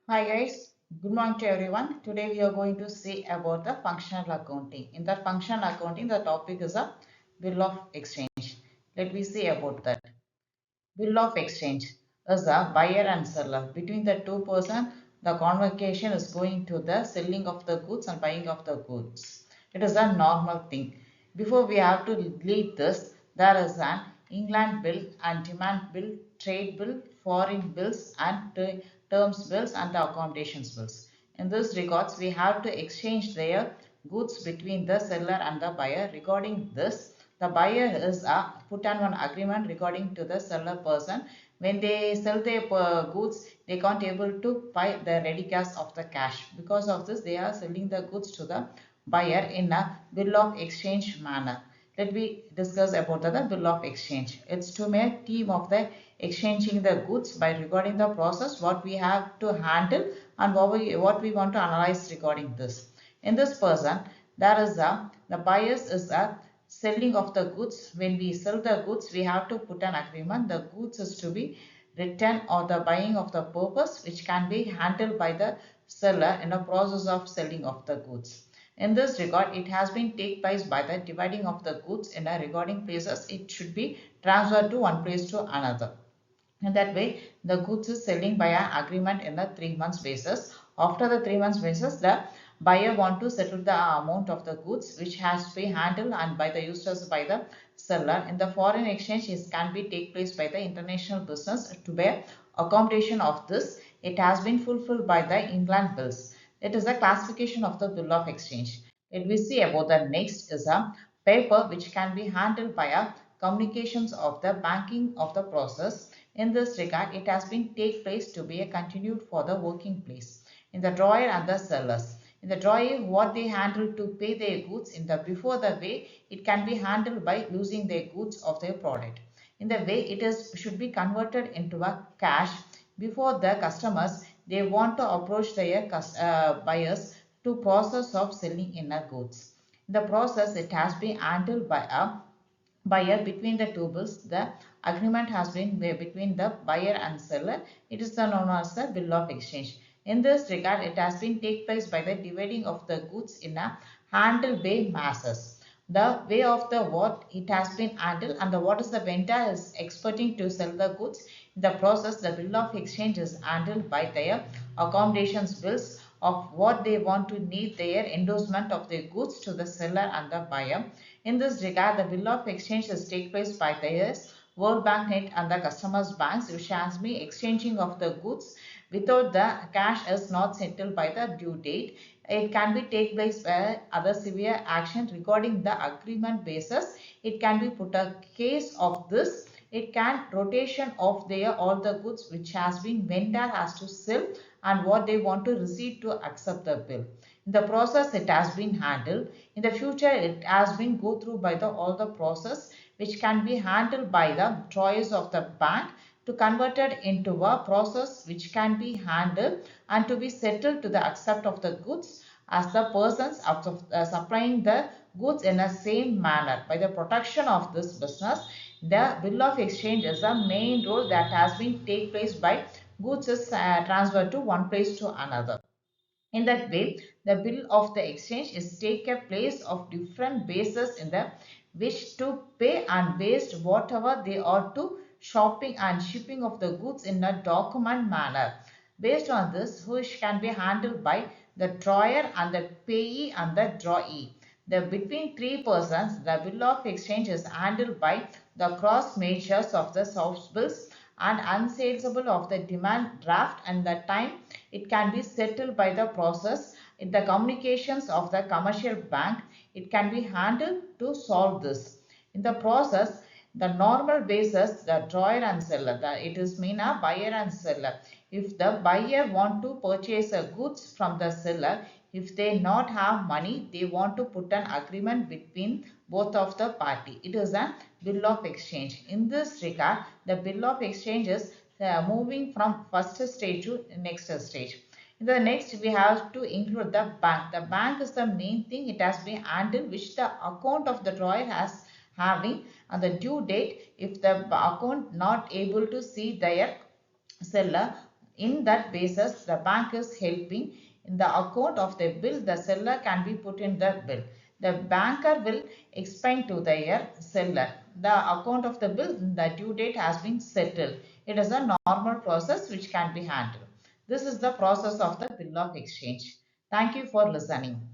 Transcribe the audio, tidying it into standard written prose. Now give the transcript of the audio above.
Hi guys, good morning to everyone. Today we are going to see about the functional accounting. In the functional accounting, the topic is a bill of exchange. Let me see about that. Bill of exchange is a buyer and seller. Between the two person, the convocation is going to the selling of the goods and buying of the goods. It is a normal thing. Before we have to leave this, there is an England bill and demand bill, trade bill, foreign bills and terms bills and the accommodations bills. In this regards, we have to exchange their goods between the seller and the buyer. Regarding this, the buyer is put on one agreement regarding to the seller person. When they sell their goods, they can't able to buy the ready cash of the cash. Because of this, they are selling the goods to the buyer in a bill of exchange manner. Let me discuss about the bill of exchange. It's to make team of the exchanging the goods by regarding the process, what we have to handle and what we want to analyze regarding this. In this person, there is the buyers is a selling of the goods. When we sell the goods, we have to put an agreement. The goods is to be returned or the buying of the purpose, which can be handled by the seller in a process of selling of the goods. In this regard, it has been take place by the dividing of the goods in a regarding places. It should be transferred to one place to another. In that way, the goods is selling by an agreement in a 3 months basis. After the 3 months basis, the buyer want to settle the amount of the goods which has to be handled and by the users by the seller. In the foreign exchange, it can be take place by the international business to bear accommodation of this. It has been fulfilled by the England bills. It is a classification of the bill of exchange. Let me see about the next is a paper which can be handled by a communications of the banking of the process. In this regard, it has been take place to be a continued for the working place. In the drawer and the sellers. In the drawee, what they handle to pay their goods in the before the way, it can be handled by losing their goods of their product. In the way it is should be converted into a cash before the customers, they want to approach their buyers to process of selling in a goods. In the process, it has been handled by a buyer between the two bills. The agreement has been between the buyer and seller. It is known as the bill of exchange. In this regard, it has been take place by the dividing of the goods in a handle by masses. The way of the what it has been handled and the what is the vendor is expecting to sell the goods. In the process, the bill of exchange is handled by their accommodations bills of what they want to need their endorsement of their goods to the seller and the buyer. In this regard, the bill of exchanges take place by the World Bank Net and the customers banks, which has been exchanging of the goods without the cash is not settled by the due date. It can be take place by other severe action regarding the agreement basis. It can be put a case of this. It can rotation of their all the goods which has been vendor has to sell and what they want to receive to accept the bill. In the process, it has been handled. In the future, it has been go through by the all the process which can be handled by the choice of the bank to convert it into a process which can be handled and to be settled to the accept of the goods as the persons of supplying the goods in a same manner. By the protection of this business, the bill of exchange is a main role that has been take place by goods is transferred to one place to another. In that way, the bill of the exchange is take a place of different bases in the which to pay and waste whatever they are to shopping and shipping of the goods in a document manner. Based on this, which can be handled by the drawer and the payee and the drawee. The between three persons, the bill of exchange is handled by the cross measures of the soft bills and unsaleable of the demand draft and the time it can be settled by the process in the communications of the commercial bank. It can be handled to solve this. In the process, the normal basis, the drawer and seller, it is mean a buyer and seller. If the buyer want to purchase a goods from the seller, if they not have money, they want to put an agreement between both of the party. It is a bill of exchange. In this regard, the bill of exchange is moving from first stage to next stage. In the next, we have to include the bank. The bank is the main thing. It has been handled which the account of the drawer has having and the due date. If the account not able to see their seller, In that basis, the bank is helping in the account of the bill, the seller can be put in the bill. The banker will explain to their seller, the account of the bill, the due date has been settled. It is a normal process which can be handled. This is the process of the bill of exchange. Thank you for listening.